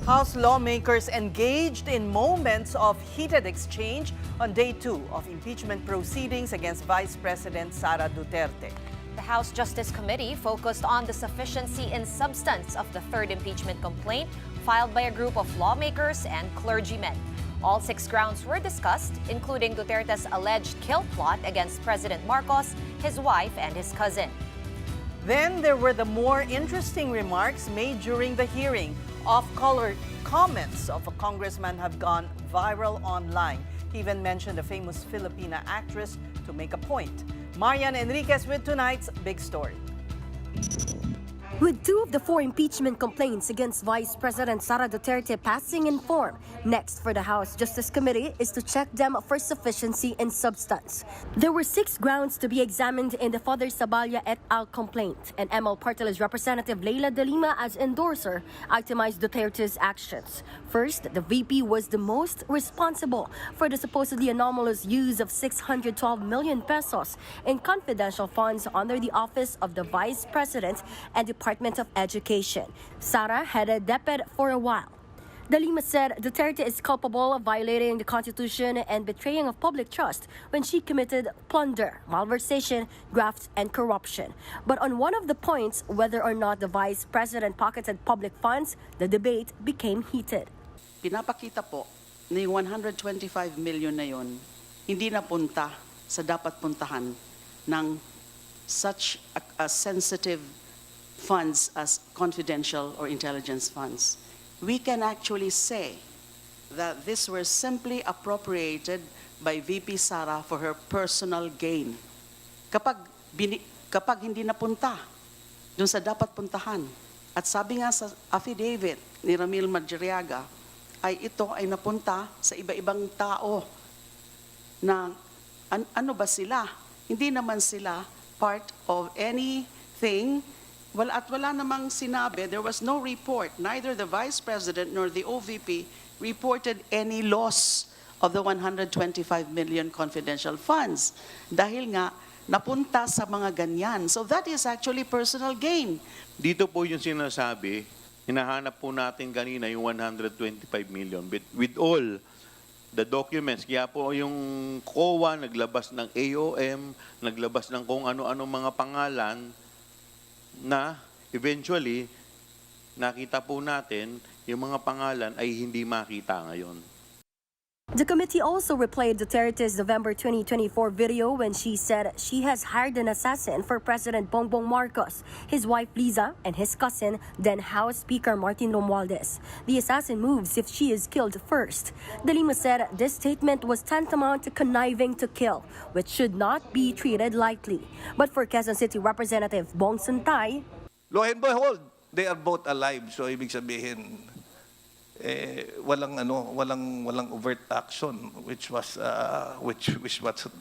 House lawmakers engaged in moments of heated exchange on day 2 of impeachment proceedings against Vice President Sara Duterte. The House Justice Committee focused on the sufficiency and substance of the third impeachment complaint filed by a group of lawmakers and clergymen. All 6 grounds were discussed, including Duterte's alleged kill plot against President Marcos, his wife, and his cousin. Then there were the more interesting remarks made during the hearing. Off-color comments of a congressman have gone viral online. He even mentioned a famous Filipina actress to make a point. Marian Enriquez with tonight's big story. With 2 of the 4 impeachment complaints against Vice President Sara Duterte passing in form, next for the House Justice Committee is to check them for sufficiency and substance. There were 6 grounds to be examined in the Father Saballa et al. Complaint, and ML Party Representative Leila de Lima, as endorser, itemized Duterte's actions. First, the VP was the most responsible for the supposedly anomalous use of 612 million pesos in confidential funds under the office of the Vice President and Department of Education. Sara headed DepEd for a while. De Lima said Duterte is culpable of violating the Constitution and betraying of public trust when she committed plunder, malversation, graft, and corruption. But on one of the points, whether or not the Vice President pocketed public funds, the debate became heated. Pinapakita po na yung 125 million na yun, hindi napunta sa dapat puntahan ng such a sensitive funds as confidential or intelligence funds. We can actually say that this were simply appropriated by VP Sara for her personal gain. Kapag hindi napunta dun sa dapat puntahan, at sabi nga sa affidavit ni Ramil Madriaga, ay ito ay napunta sa iba-ibang tao na ano ba sila? Hindi naman sila part of anything. Wala namang sinabi, there was no report, neither the Vice President nor the OVP reported any loss of the 125 million confidential funds. Dahil nga, napunta sa mga ganyan. So that is actually personal gain. Dito po yung sinasabi, hinahanap po natin kanina yung 125 million with all the documents. Kaya po yung COA naglabas ng AOM, naglabas ng kung ano-ano mga pangalan na eventually nakita po natin yung mga pangalan ay hindi makita ngayon. The committee also replayed Duterte's November 2024 video when she said she has hired an assassin for President Bongbong Marcos, his wife Liza, and his cousin, then House Speaker Martin Romualdez. The assassin moves if she is killed first. De Lima said this statement was tantamount to conniving to kill, which should not be treated lightly. But for Quezon City Representative Bong Suntay, lo and behold, they are both alive. So ibig sabihin, walang overt action which was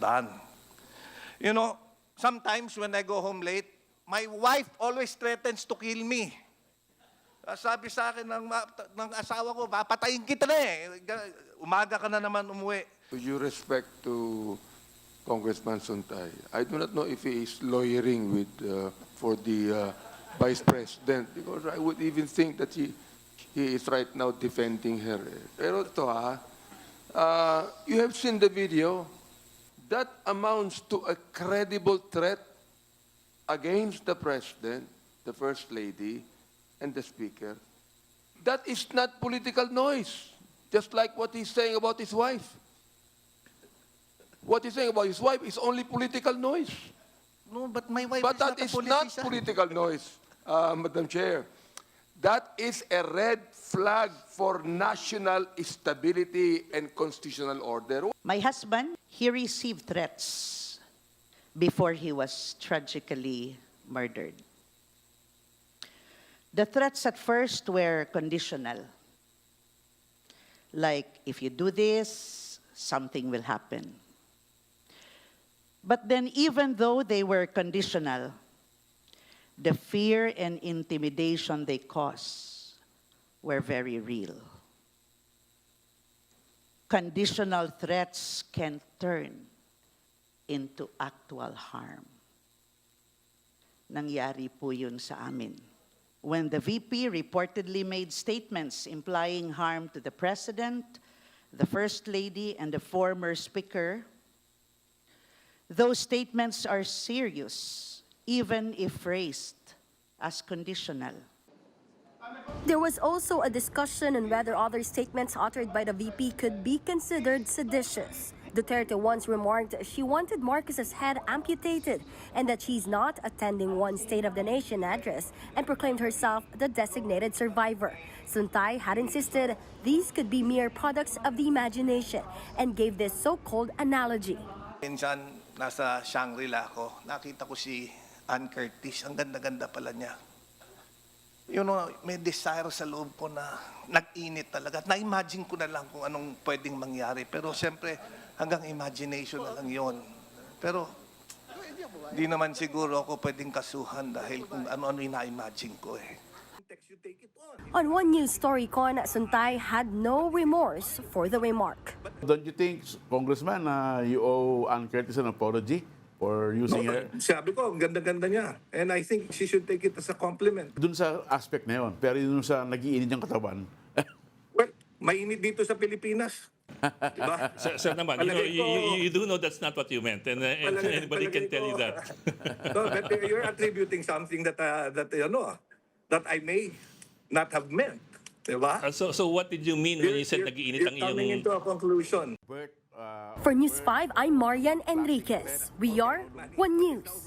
done. You know, sometimes when I go home late, my wife always threatens to kill me. Sabi sa akin ng asawa ko, papatayin kita na eh. Umaga ka na naman umuwi. With due respect to Congressman Suntay, I do not know if he is lawyering with for the Vice President, because I would even think that he is right now defending her. Pero ito you have seen the video. That amounts to a credible threat against the President, the First Lady, and the Speaker. That is not political noise, just like what he's saying about his wife. What he's saying about his wife is only political noise. No, but my wife But is that not a is not politician. political noise, Madam Chair. That is a red flag for national stability and constitutional order. My husband, he received threats before he was tragically murdered. The threats at first were conditional. Like, if you do this, something will happen. But then even though they were conditional, the fear and intimidation they caused were very real. Conditional threats can turn into actual harm. Nangyari po yun sa amin. when the VP reportedly made statements implying harm to the President, the First Lady, and the former Speaker. Those statements are serious, even if phrased as conditional. There was also a discussion on whether other statements uttered by the VP could be considered seditious. Duterte once remarked she wanted Marcos's head amputated and that she's not attending one State of the Nation address and proclaimed herself the designated survivor. Suntay had insisted these could be mere products of the imagination and gave this so-called analogy. Minsan, nasa Shangri-La ako, nakita ko si Ann Curtis. Ang ganda-ganda pala niya. May desire sa loob ko na nag-init talaga. Na-imagine ko na lang kung anong pwedeng mangyari. Pero siyempre, hanggang imagination na lang yon. Pero, di naman siguro ako pwedeng kasuhan dahil kung ano-ano yung na-imagine ko eh. On one news story, Suntay had no remorse for the remark. Don't you think, Congressman, you owe Ann Curtis an apology for using her? Sabi ko, ang ganda-ganda niya. And I think she should take it as a compliment. Dun sa aspect na yun, pero dun sa nag-iinit yung katawan. Well, mainit dito sa Pilipinas. Diba? Sir naman, you do know that's not what you meant, and anybody can tell you that. No, but you're attributing something that I may not have meant. Diba? So what did you mean when you said nag-iinit ang You're coming into a conclusion. For News 5, I'm Marian Enriquez. We are One News.